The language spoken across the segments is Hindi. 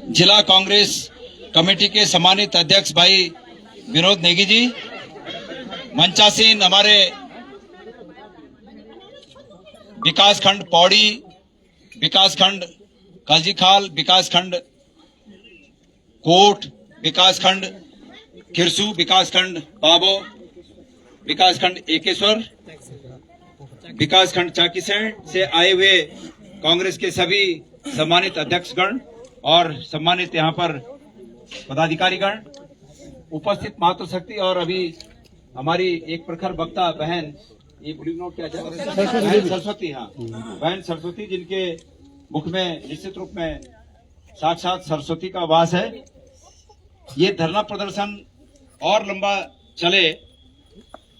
जिला कांग्रेस कमेटी के सम्मानित अध्यक्ष भाई विनोद नेगी जी, मंचासीन हमारे विकासखंड पौड़ी, विकासखंड काजीखाल, विकासखंड कोट, विकासखंड खिरसू, विकासखंड बाबो, विकासखंड एकेश्वर, विकासखंड चाकीसैंड से आए हुए कांग्रेस के सभी सम्मानित अध्यक्षगण और सम्मानित यहाँ पर पदाधिकारीगण, उपस्थित मातृशक्ति और अभी हमारी एक प्रखर वक्ता बहन, ये ब्लू नोट क्या बहन सरस्वती, हाँ बहन सरस्वती, जिनके मुख में निश्चित रूप में साक्षात सरस्वती का वास है। ये धरना प्रदर्शन और लंबा चले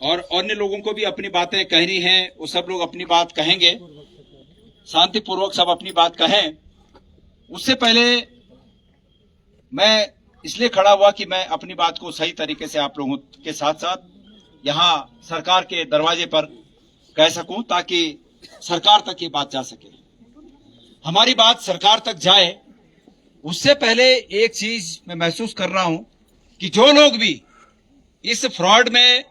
और अन्य लोगों को भी अपनी बातें कहनी हैं, वो सब लोग अपनी बात कहेंगे, शांतिपूर्वक सब अपनी बात कहें। उससे पहले मैं इसलिए खड़ा हुआ कि मैं अपनी बात को सही तरीके से आप लोगों के साथ साथ यहाँ सरकार के दरवाजे पर कह सकूं, ताकि सरकार तक ये बात जा सके, हमारी बात सरकार तक जाए। उससे पहले एक चीज मैं महसूस कर रहा हूं कि जो लोग भी इस फ्रॉड में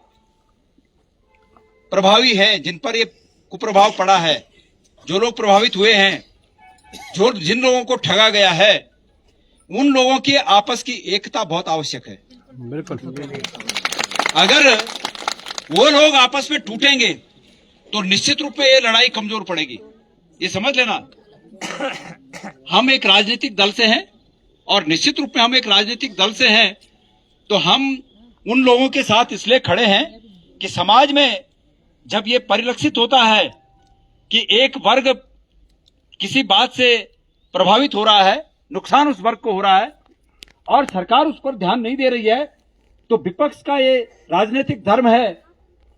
प्रभावी हैं, जिन पर ये कुप्रभाव पड़ा है, जो लोग प्रभावित हुए हैं, जिन लोगों को ठगा गया है, उन लोगों की आपस की एकता बहुत आवश्यक है। बिल्कुल। अगर वो लोग आपस में टूटेंगे तो निश्चित रूप में ये लड़ाई कमजोर पड़ेगी। ये समझ लेना, हम एक राजनीतिक दल से हैं और निश्चित रूप में हम एक राजनीतिक दल से हैं तो हम उन लोगों के साथ इसलिए खड़े हैं कि समाज में जब ये परिलक्षित होता है कि एक वर्ग किसी बात से प्रभावित हो रहा है, नुकसान उस वर्ग को हो रहा है और सरकार उस पर ध्यान नहीं दे रही है, तो विपक्ष का ये राजनीतिक धर्म है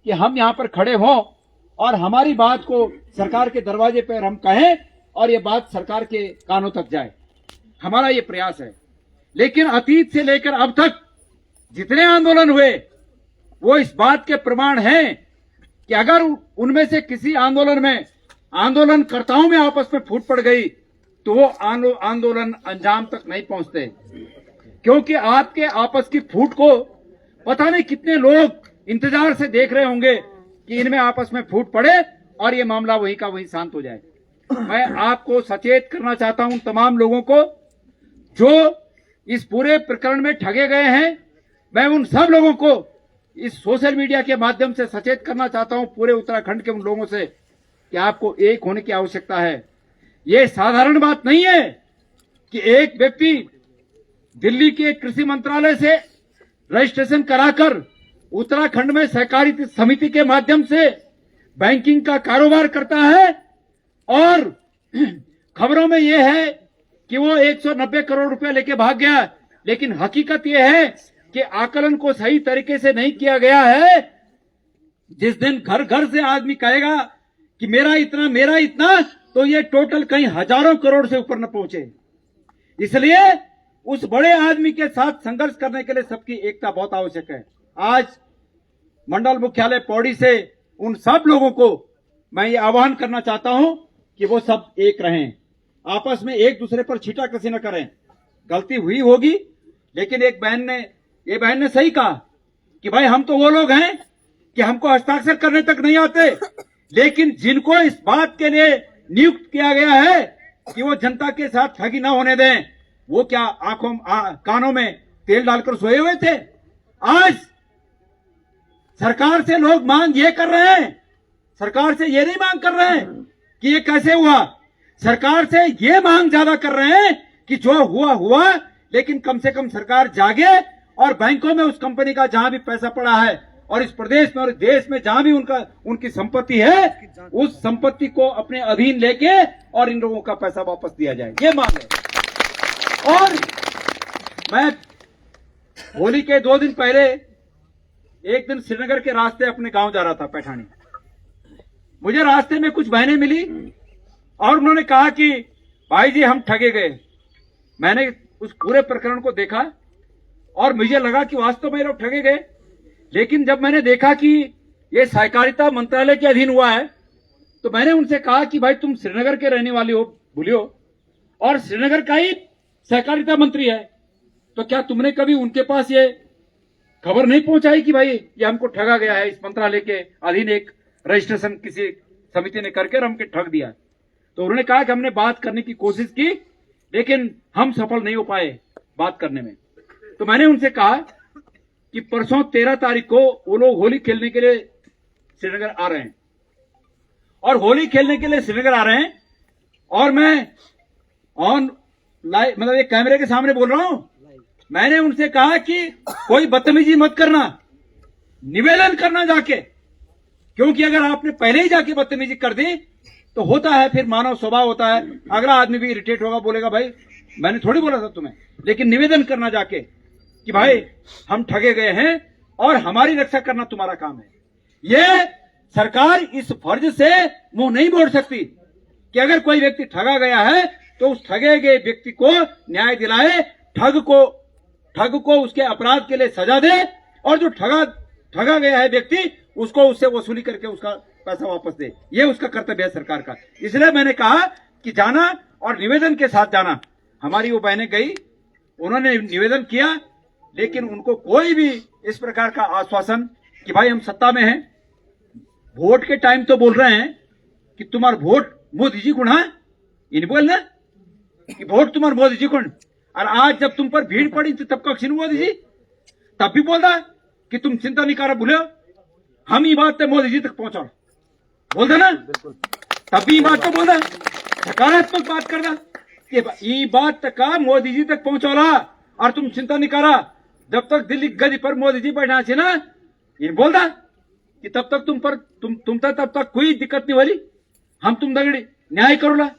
कि हम यहां पर खड़े हों और हमारी बात को सरकार के दरवाजे पर हम कहें और ये बात सरकार के कानों तक जाए। हमारा ये प्रयास है। लेकिन अतीत से लेकर अब तक जितने आंदोलन हुए वो इस बात के प्रमाण हैं कि अगर उनमें से किसी आंदोलन में आंदोलनकर्ताओं में आपस में फूट पड़ गई तो वो आंदोलन अंजाम तक नहीं पहुंचते, क्योंकि आपके आपस की फूट को पता नहीं कितने लोग इंतजार से देख रहे होंगे कि इनमें आपस में फूट पड़े और ये मामला वहीं का वहीं शांत हो जाए। मैं आपको सचेत करना चाहता हूं, तमाम लोगों को जो इस पूरे प्रकरण में ठगे गए हैं, मैं उन सब लोगों को इस सोशल मीडिया के माध्यम से सचेत करना चाहता हूं, पूरे उत्तराखंड के उन लोगों से, कि आपको एक होने की आवश्यकता है। ये साधारण बात नहीं है कि एक व्यक्ति दिल्ली के कृषि मंत्रालय से रजिस्ट्रेशन कराकर उत्तराखंड में सहकारी समिति के माध्यम से बैंकिंग का कारोबार करता है और खबरों में यह है कि वो 190 करोड़ रुपए लेके भाग गया, लेकिन हकीकत यह है कि आकलन को सही तरीके से नहीं किया गया है। जिस दिन घर घर से आदमी कहेगा कि मेरा इतना, तो ये टोटल कहीं हजारों करोड़ से ऊपर न पहुंचे। इसलिए उस बड़े आदमी के साथ संघर्ष करने के लिए सबकी एकता बहुत आवश्यक है। आज मंडल मुख्यालय पौड़ी से उन सब लोगों को मैं ये आह्वान करना चाहता हूं कि वो सब एक रहें, आपस में एक दूसरे पर छींटाकशी न करें। गलती हुई होगी, लेकिन ये बहन ने सही कहा कि भाई हम तो वो लोग हैं कि हमको हस्ताक्षर करने तक नहीं आते, लेकिन जिनको इस बात के लिए नियुक्त किया गया है कि वो जनता के साथ ठगी न होने दें, वो क्या कानों में तेल डालकर सोए हुए थे? आज सरकार से लोग मांग ये कर रहे हैं, सरकार से ये नहीं मांग कर रहे हैं कि ये कैसे हुआ, सरकार से ये मांग ज्यादा कर रहे हैं कि जो हुआ, लेकिन कम से कम सरकार जागे और बैंकों में उस कंपनी का जहां भी पैसा पड़ा है और इस प्रदेश में और देश में जहां भी उनकी संपत्ति है, उस संपत्ति को अपने अधीन लेके और इन लोगों का पैसा वापस दिया जाए, ये मांग है। और मैं होली के 2 दिन पहले एक दिन श्रीनगर के रास्ते अपने गांव जा रहा था, पैठानी। मुझे रास्ते में कुछ बहनें मिली और उन्होंने कहा कि भाई जी हम ठगे गए। मैंने उस पूरे प्रकरण को देखा और मुझे लगा कि वास्तव में लोग ठगे गए, लेकिन जब मैंने देखा कि ये सहकारिता मंत्रालय के अधीन हुआ है तो मैंने उनसे कहा कि भाई तुम श्रीनगर के रहने वाले हो, बोलियो, और श्रीनगर का ही सहकारिता मंत्री है, तो क्या तुमने कभी उनके पास ये खबर नहीं पहुंचाई कि भाई ये हमको ठगा गया है, इस मंत्रालय के अधीन एक रजिस्ट्रेशन किसी समिति ने करके और हमको ठग दिया? तो उन्होंने कहा कि हमने बात करने की कोशिश की लेकिन हम सफल नहीं हो पाए बात करने में। तो मैंने उनसे कहा कि परसों 13 तारीख को वो लोग होली खेलने के लिए श्रीनगर आ रहे हैं, और होली खेलने के लिए श्रीनगर आ रहे हैं, और मैं ऑन लाइव मतलब एक कैमरे के सामने बोल रहा हूं। मैंने उनसे कहा कि कोई बदतमीजी मत करना, निवेदन करना जाके, क्योंकि अगर आपने पहले ही जाके बदतमीजी कर दी तो होता है, फिर मानव स्वभाव होता है, अगला आदमी भी इरिटेट होगा, बोलेगा भाई मैंने थोड़ी बोला था तुम्हें। लेकिन निवेदन करना जाके कि भाई हम ठगे गए हैं और हमारी रक्षा करना तुम्हारा काम है। ये सरकार इस फर्ज से मुंह नहीं मोड़ सकती कि अगर कोई व्यक्ति ठगा गया है तो उस ठगे गए व्यक्ति को न्याय दिलाए, ठग को उसके अपराध के लिए सजा दे, और जो ठगा गया है व्यक्ति उसको उससे वसूली करके उसका पैसा वापस दे। ये उसका कर्तव्य है सरकार का। इसलिए मैंने कहा कि जाना और निवेदन के साथ जाना। हमारी वो बहनें गई, उन्होंने निवेदन किया, लेकिन उनको कोई भी इस प्रकार का आश्वासन कि भाई हम सत्ता में हैं, वोट के टाइम तो बोल रहे हैं कि तुम्हारा वोट मोदी जी को, हाँ इन बोलना कि वोट तुम्हारा मोदी जी को, और आज जब तुम पर भीड़ पड़ी तो तब कक्षी मोदी जी तब भी बोलता कि तुम चिंता नहीं करा, भूलो हम ये बात मोदी जी तक पहुंचा बोलता ना, तब भी ये बात तो बोलता, सकारात्मक बात करना कि ये बात का मोदी जी तक पहुंचौला और तुम चिंता नहीं करा। जब तक दिल्ली गदी पर मोदी जी बैठा छे ना, ये बोलता कि तब तक तुम तब तक कोई दिक्कत नहीं वाली, हम तुम दगड़ी न्याय करोला।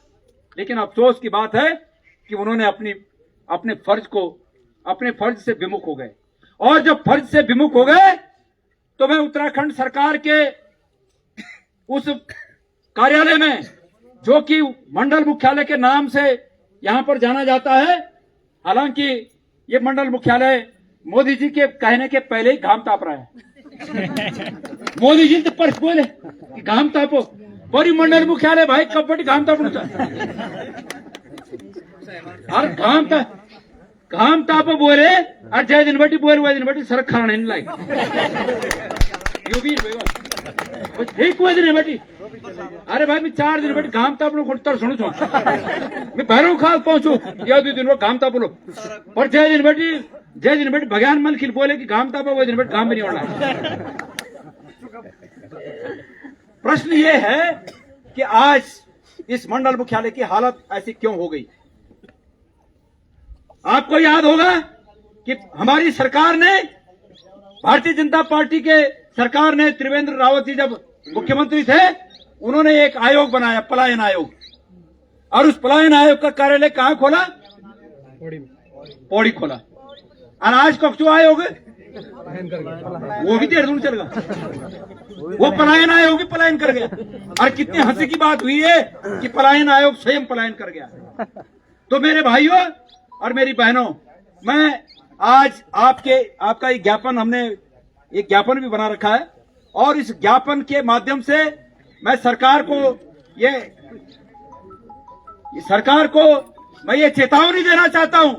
लेकिन अफसोस की बात है कि उन्होंने अपने फर्ज से विमुख हो गए, और जब फर्ज से विमुख हो गए तो मैं उत्तराखंड सरकार के उस कार्यालय में, जो कि मंडल मुख्यालय के नाम से यहां पर जाना जाता है, हालांकि ये मंडल मुख्यालय मोदी जी के कहने के पहले ही घाम ताप रहा है। मोदी जी तो पर्स बोले कि घाम तापो, बड़ी मंडल मुख्यालय भाई कब बड़ी घाम ताप और घाम ताप बोले, और जय दिन बटी बोल वह दिन बटी सड़क खाना नहीं लाई यो भी ठीक हुए दिन बटी। अरे भाई मैं 4 दिन बटी घाम ताप लो तर सुनो छो, मैं भैरव खाल पहुंचू या 2 दिन घाम ताप लो, पर जय दिन बटी भगवान मन खिल बोले कि घाम तापा वो दिन बटी घाम भी नहीं होना। प्रश्न ये है कि आज इस मंडल मुख्यालय की हालत ऐसी क्यों हो गई? आपको याद होगा कि हमारी सरकार ने, भारतीय जनता पार्टी के सरकार ने, त्रिवेंद्र रावत जी जब मुख्यमंत्री थे, उन्होंने एक आयोग बनाया, पलायन आयोग, और उस पलायन आयोग का कार्यालय कहां खोला? पौड़ी खोला। और आज कक्षु आयोग वो भी देहरादून चल गया, वो पलायन आयोग भी पलायन कर गया। और कितनी हंसी की बात हुई है कि पलायन आयोग स्वयं पलायन कर गया। तो मेरे भाइयों और मेरी बहनों, मैं आज आपका एक ज्ञापन, हमने एक ज्ञापन भी बना रखा है, और इस ज्ञापन के माध्यम से मैं सरकार को ये चेतावनी देना चाहता हूं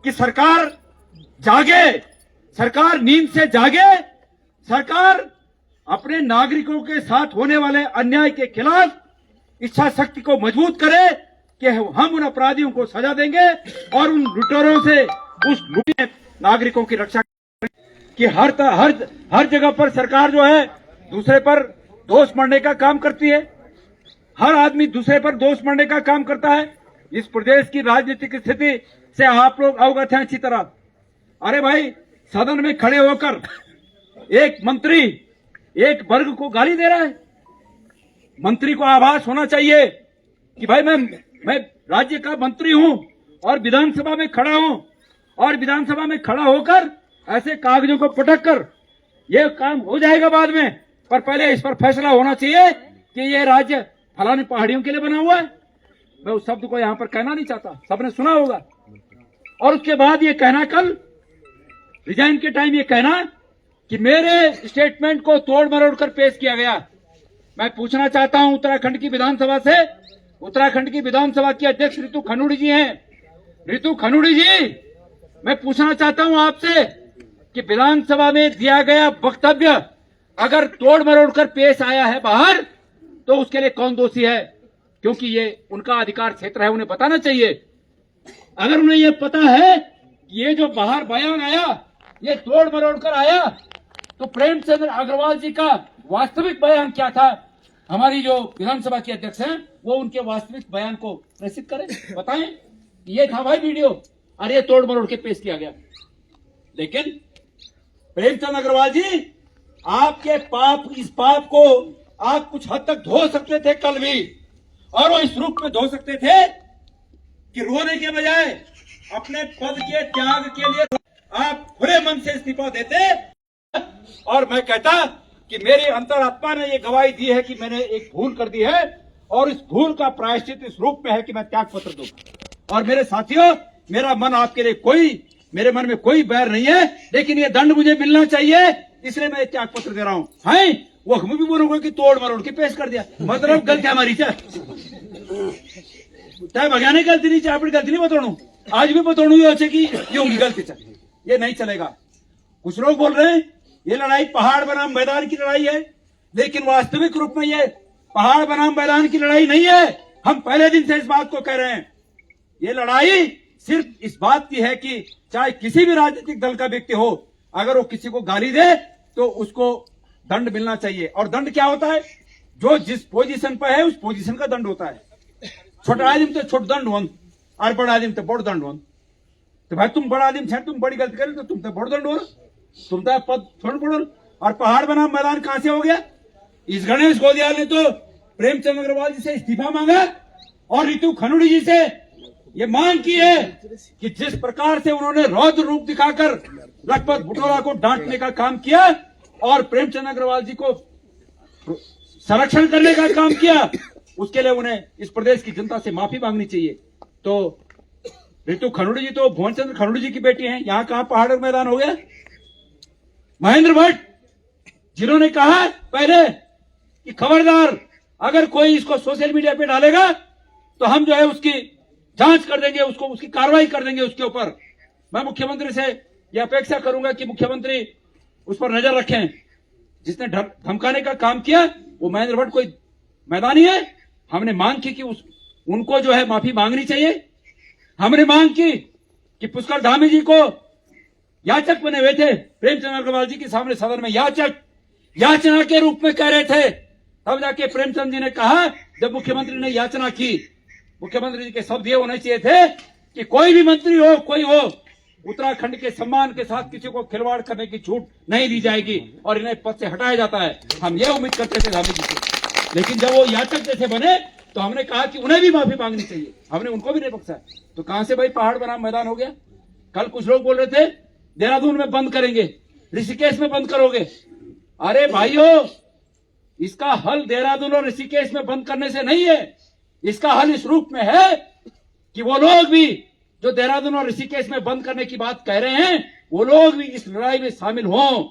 कि सरकार जागे, सरकार नींद से जागे, सरकार अपने नागरिकों के साथ होने वाले अन्याय के खिलाफ इच्छा शक्ति को मजबूत करे कि हम उन अपराधियों को सजा देंगे और उन लुटेरों से, उस लुटे नागरिकों की रक्षा कि हर जगह पर सरकार जो है दूसरे पर दोष मढ़ने का काम करती है, हर आदमी दूसरे पर दोष मढ़ने का काम करता है। इस प्रदेश की राजनीतिक स्थिति से आप लोग अवगत हैं अच्छी तरह। अरे भाई, सदन में खड़े होकर एक मंत्री एक वर्ग को गाली दे रहा है। मंत्री को आभास होना चाहिए कि भाई मैं राज्य का मंत्री हूं और विधानसभा में खड़ा हूं, और विधानसभा में खड़ा होकर ऐसे कागजों को पटक कर ये काम हो जाएगा बाद में, पर पहले इस पर फैसला होना चाहिए कि ये राज्य फलानी पहाड़ियों के लिए बना हुआ है। मैं उस शब्द को यहां पर कहना नहीं चाहता, सबने सुना होगा। और उसके बाद ये कहना, कल रिजाइन के टाइम ये कहना कि मेरे स्टेटमेंट को तोड़ मरोड़ कर पेश किया गया। मैं पूछना चाहता हूं उत्तराखंड की विधानसभा से, उत्तराखंड की विधानसभा की अध्यक्ष ऋतु खनूड़ी जी हैं, रितु खनूड़ी जी, मैं पूछना चाहता हूं आपसे कि विधानसभा में दिया गया वक्तव्य अगर तोड़ मरोड़ कर पेश आया है बाहर, तो उसके लिए कौन दोषी है? क्योंकि ये उनका अधिकार क्षेत्र है, उन्हें बताना चाहिए। अगर उन्हें ये पता है कि ये जो बाहर बयान आया ये तोड़ मरोड़ कर आया, तो प्रेमचंद अग्रवाल जी का वास्तविक बयान क्या था? हमारी जो विधानसभा के अध्यक्ष हैं वो उनके वास्तविक बयान को प्रसिद्ध करें, बताएं ये था भाई वीडियो और ये तोड़ मरोड़ के पेश किया गया। लेकिन प्रेमचंद अग्रवाल जी, आपके पाप, इस पाप को आप कुछ हद तक धो सकते थे कल भी, और वो इस रूप में धो सकते थे कि रोने के बजाय अपने पद के त्याग के लिए आप खुले मन से इस्तीफा देते। और मैं कहता कि मेरी अंतरात्मा ने ये गवाही दी है कि मैंने एक भूल कर दी है और इस भूल का प्रायश्चित इस रूप में है कि मैं त्याग पत्र दूं। और मेरे साथियों, मेरा मन आपके लिए मेरे मन में कोई बैर नहीं है, लेकिन ये दंड मुझे मिलना चाहिए, इसलिए मैं त्याग पत्र दे रहा हूं। है वो हम भी बोलूंगा कि तोड़ मरोड़ के पेश कर दिया, मतलब गलती हमारी चाहे भगाने गलती नहीं, चाहे अपनी गलती नहीं बताणु, आज भी बताणु कि ये उनकी गलती चाहिए, ये नहीं चलेगा। कुछ लोग बोल रहे हैं ये लड़ाई पहाड़ बनाम मैदान की लड़ाई है, लेकिन वास्तविक रूप में ये पहाड़ बनाम मैदान की लड़ाई नहीं है। हम पहले दिन से इस बात को कह रहे हैं, ये लड़ाई सिर्फ इस बात की है कि चाहे किसी भी राजनीतिक दल का व्यक्ति हो, अगर वो किसी को गाली दे तो उसको दंड मिलना चाहिए। और दंड क्या होता है? जो जिस पोजीशन पर है उस पोजीशन का दंड होता है। छोटा आदमी तो छोट दंड वन और बड़ा आदमी तो बड़ दंड वन। तो भाई तुम बड़ा आदमी छे, तुम बड़ी गलती करे तो तुम तो बड़ दंड हो, तुम तो पद थोड़ा पड़ो। और पहाड़ बनाम मैदान कहां से हो गया? इस गणेश गोदियाल ने तो प्रेमचंद अग्रवाल जी से इस्तीफा मांगा और रितु खनूड़ी जी से ये मांग की है कि जिस प्रकार से उन्होंने रौद्र रूप दिखाकर लखपत बुटोला को डांटने का काम किया और प्रेमचंद अग्रवाल जी को संरक्षण करने का काम किया, उसके लिए उन्हें इस प्रदेश की जनता से माफी मांगनी चाहिए। तो रितु खनूड़ी जी तो भुवनचंद्र खनूड़ी जी की बेटी हैं, यहां कहां पहाड़ और मैदान हो गया? महेंद्र भट्ट जिन्होंने कहा पहले कि खबरदार अगर कोई इसको सोशल मीडिया पे डालेगा तो हम जो है उसकी जांच कर देंगे, उसको उसकी कार्रवाई कर देंगे उसके ऊपर। मैं मुख्यमंत्री से यह अपेक्षा करूंगा कि मुख्यमंत्री उस पर नजर रखें। जिसने धमकाने का काम किया वो महेंद्र भट्ट कोई मैदानी है? हमने मांग की कि उनको जो है माफी मांगनी चाहिए। हमने मांग की कि पुष्कर धामी जी को याचक बने हुए थे, प्रेमचंद अग्रवाल जी के सामने सदन में याचना के रूप में कह रहे थे, तब जाके प्रेमचंद जी ने कहा, जब मुख्यमंत्री ने याचना की, मुख्यमंत्री जी के शब्द ये होने चाहिए थे कि कोई भी मंत्री हो, कोई हो, उत्तराखंड के सम्मान के साथ किसी को खिलवाड़ करने की छूट नहीं दी जाएगी और इन्हें पद से हटाया जाता है। हम ये उम्मीद करते थे धामी जी से, लेकिन जब वो याचक जैसे बने तो हमने कहा कि उन्हें भी माफी मांगनी चाहिए, हमने उनको भी नहीं बख्शा। तो कहां से भाई पहाड़ बनाम मैदान हो गया? कल कुछ लोग बोल रहे थे देहरादून में बंद करेंगे, ऋषिकेश में बंद करोगे। अरे भाइयों, इसका हल देहरादून और ऋषिकेश में बंद करने से नहीं है, इसका हल इस रूप में है कि वो लोग भी जो देहरादून और ऋषिकेश में बंद करने की बात कह रहे हैं, वो लोग भी इस लड़ाई में शामिल हों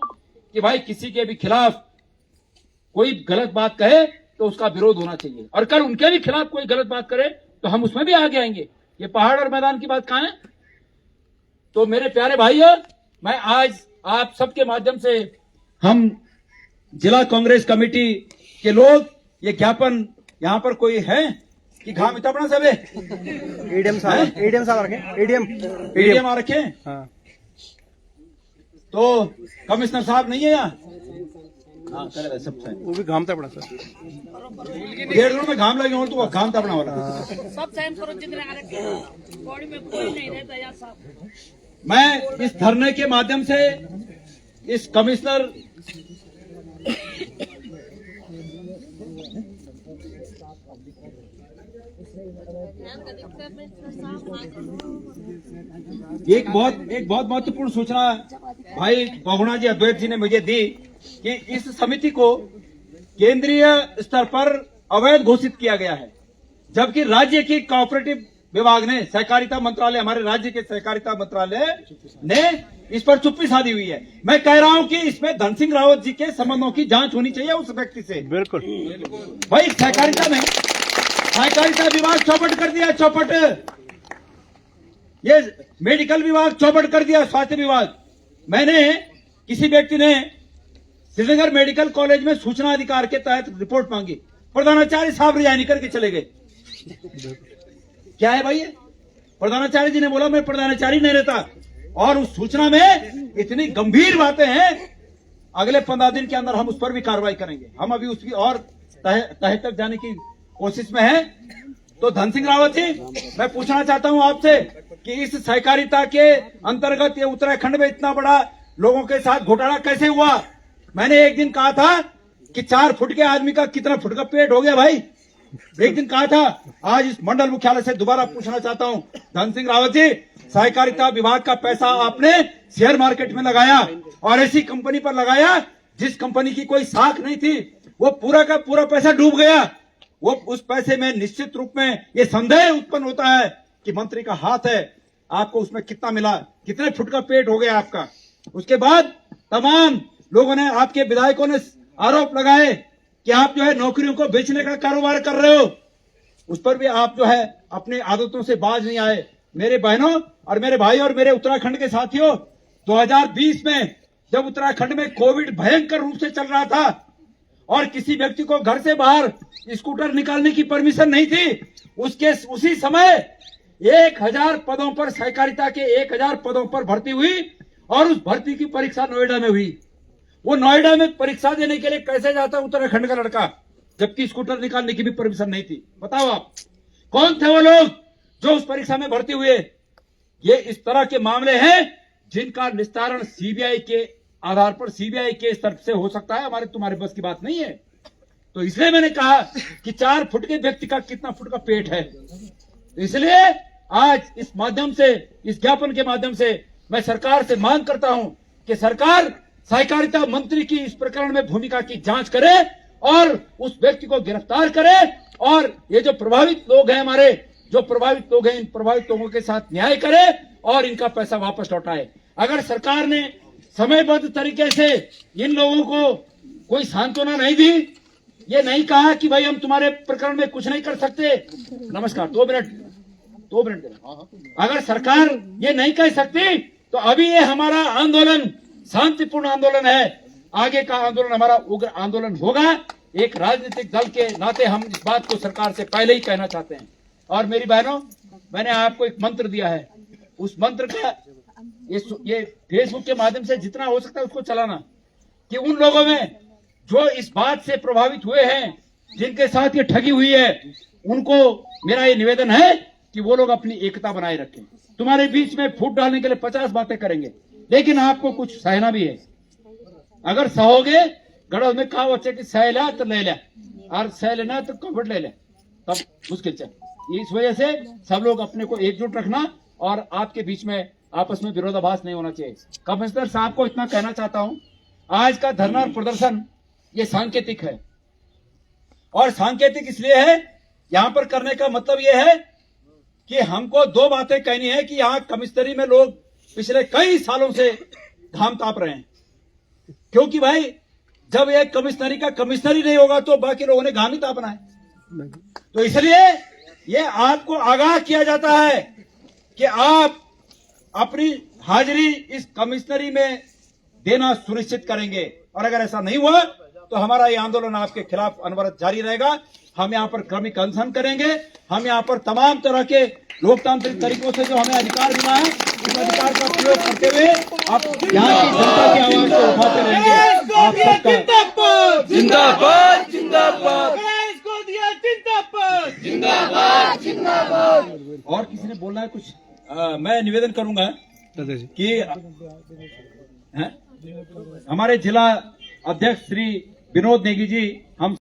कि भाई किसी के भी खिलाफ कोई गलत बात कहे तो उसका विरोध होना चाहिए, और कल उनके भी खिलाफ कोई गलत बात करे तो हम उसमें भी आगे आएंगे। ये पहाड़ और मैदान की बात कहां है? तो मेरे प्यारे भाइयों, मैं आज आप सबके माध्यम से, हम जिला कांग्रेस कमेटी के लोग, ये ज्ञापन यहां पर कोई है कि घाम इतना बड़ा सब है? एडीएम साहब रखे, एडीएम आ रखे। हाँ। तो कमिश्नर साहब नहीं है यहाँ? हाँ, करे सब वो भी घाम था बड़ा सर, 1.5 में घाम लगे हो तो घाम तपना वाला। सब साइन करो जितने आ रखे हैं, बॉडी में कोई नहीं रहता यार साहब। मैं इस धरने के माध्यम से इस कमिश्नर एक बहुत महत्वपूर्ण सूचना भाई बहुगुणा जी, अद्वैत जी ने मुझे दी कि इस समिति को केंद्रीय स्तर पर अवैध घोषित किया गया है, जबकि राज्य की कोऑपरेटिव विभाग ने, सहकारिता मंत्रालय, हमारे राज्य के सहकारिता मंत्रालय ने इस पर चुप्पी साधी हुई है। मैं कह रहा हूं कि इसमें धन सिंह रावत जी के संबंधों की जांच होनी चाहिए उस व्यक्ति से। बिल्कुल भाई सहकारिता नहीं, सहकारिता विभाग चौपट कर दिया, चौपट। ये मेडिकल विभाग चौपट कर दिया, स्वास्थ्य विभाग। मैंने किसी व्यक्ति ने श्रीनगर मेडिकल कॉलेज में सूचना अधिकार के तहत रिपोर्ट मांगी, प्रधानाचार्य साहब रिजाइन करके चले गए। क्या है भाई ये? प्रधानाचार्य जी ने बोला मैं प्रधानाचार्य नहीं रहता, और उस सूचना में इतनी गंभीर बातें हैं। अगले 15 दिन के अंदर हम उस पर भी कार्रवाई करेंगे। हम अभी उसकी और तह तक जाने की कोशिश में हैं। तो धन सिंह रावत जी, मैं पूछना चाहता हूं आपसे कि इस सहकारिता के अंतर्गत ये उत्तराखंड में इतना बड़ा लोगों के साथ घोटाला कैसे हुआ? मैंने एक दिन कहा था कि 4 फुट के आदमी का कितना फुट का पेट हो गया भाई, एक दिन कहा था। आज इस मंडल मुख्यालय से दोबारा पूछना चाहता हूं, धन सिंह रावत जी, सहकारिता विभाग का पैसा आपने शेयर मार्केट में लगाया और ऐसी कंपनी पर लगाया जिस कंपनी की कोई साख नहीं थी। वो पूरा का पूरा पैसा डूब गया। वो उस पैसे में निश्चित रूप में ये संदेह उत्पन्न होता है कि मंत्री का हाथ है। आपको उसमें कितना मिला, कितने फुट का पेट हो गया आपका? उसके बाद तमाम लोगों ने, आपके विधायकों ने आरोप लगाए कि आप जो है नौकरियों को बेचने का कारोबार कर रहे हो। उस पर भी आप जो है अपने आदतों से बाज नहीं आए। मेरे बहनों और मेरे भाई और मेरे उत्तराखंड के साथियों, 2020 में जब उत्तराखंड में कोविड भयंकर रूप से चल रहा था और किसी व्यक्ति को घर से बाहर स्कूटर निकालने की परमिशन नहीं थी, उसी समय 1000 पदों पर, सहकारिता के 1000 पदों पर भर्ती हुई और उस भर्ती की परीक्षा नोएडा में हुई। वो नोएडा में परीक्षा देने के लिए कैसे जाता उत्तराखंड का लड़का, जबकि स्कूटर निकालने की भी परमिशन नहीं थी? बताओ आप कौन थे वो लोग जो उस परीक्षा में भर्ती हुए? ये इस तरह के मामले हैं जिनका निस्तारण सीबीआई के आधार पर, सीबीआई के स्तर से हो सकता है। हमारे तुम्हारे बस की बात नहीं है। तो इसलिए मैंने कहा कि 4 फुट के व्यक्ति का कितना फुट का पेट है। इसलिए आज इस माध्यम से, इस ज्ञापन के माध्यम से मैं सरकार से मांग करता हूं कि सरकार सहकारिता मंत्री की इस प्रकरण में भूमिका की जांच करे और उस व्यक्ति को गिरफ्तार करे, और ये जो प्रभावित लोग हैं, हमारे जो प्रभावित लोग हैं, इन प्रभावित लोगों के साथ न्याय करे और इनका पैसा वापस लौटाए। अगर सरकार ने समयबद्ध तरीके से इन लोगों को कोई सांत्वना नहीं दी, ये नहीं कहा कि भाई हम तुम्हारे प्रकरण में कुछ नहीं कर सकते, नमस्कार 2 मिनट देना। अगर सरकार ये नहीं कह सकती तो अभी ये हमारा आंदोलन शांतिपूर्ण आंदोलन है। आगे का आंदोलन हमारा उग्र आंदोलन होगा। एक राजनीतिक दल के नाते हम इस बात को सरकार से पहले ही कहना चाहते हैं। और मेरी बहनों, मैंने आपको एक मंत्र दिया है, उस मंत्र का ये फेसबुक के माध्यम से जितना हो सकता है उसको चलाना, कि उन लोगों में जो इस बात से प्रभावित हुए हैं, जिनके साथ ये ठगी हुई है, उनको मेरा ये निवेदन है कि वो लोग अपनी एकता बनाए रखें। तुम्हारे बीच में फूट डालने के लिए 50 बातें करेंगे, लेकिन आपको कुछ सहना भी है। अगर सहोगे, गढ़ में कहा बच्चे की सह लिया तो ले लिया, और सह लेना तो कम्फर्ट ले ले, तब मुश्किल चल। इस वजह से सब लोग अपने को एकजुट रखना और आपके बीच में आपस में विरोधाभास नहीं होना चाहिए। कमिश्नर साहब को इतना कहना चाहता हूं, आज का धरना और प्रदर्शन ये सांकेतिक है, और सांकेतिक इसलिए है, यहां पर करने का मतलब ये है कि हमको 2 बातें कहनी है कि यहाँ कमिश्नरी में लोग पिछले कई सालों से घाम ताप रहे हैं। क्योंकि भाई जब एक कमिश्नरी का कमिश्नर ही नहीं होगा तो बाकी लोगों ने घाम ही तापना है। तो इसलिए ये आपको आगाह किया जाता है कि आप अपनी हाजिरी इस कमिश्नरी में देना सुनिश्चित करेंगे, और अगर ऐसा नहीं हुआ तो हमारा ये आंदोलन आपके खिलाफ अनवरत जारी रहेगा। हम यहाँ पर क्रमिक अनशन करेंगे। हम यहाँ पर तमाम तरह के लोकतांत्रिक तरीकों से जो हमें अधिकार मिला है, उस अधिकार का प्रयोग करते हुए आप यहाँ की जनता की आवाज को उठाते रहेंगे। आप सबका जिंदाबाद जिंदाबाद जिंदाबाद। और किसी ने बोलना है कुछ? मैं निवेदन करूंगा कि हमारे जिला अध्यक्ष श्री विनोद नेगी जी हम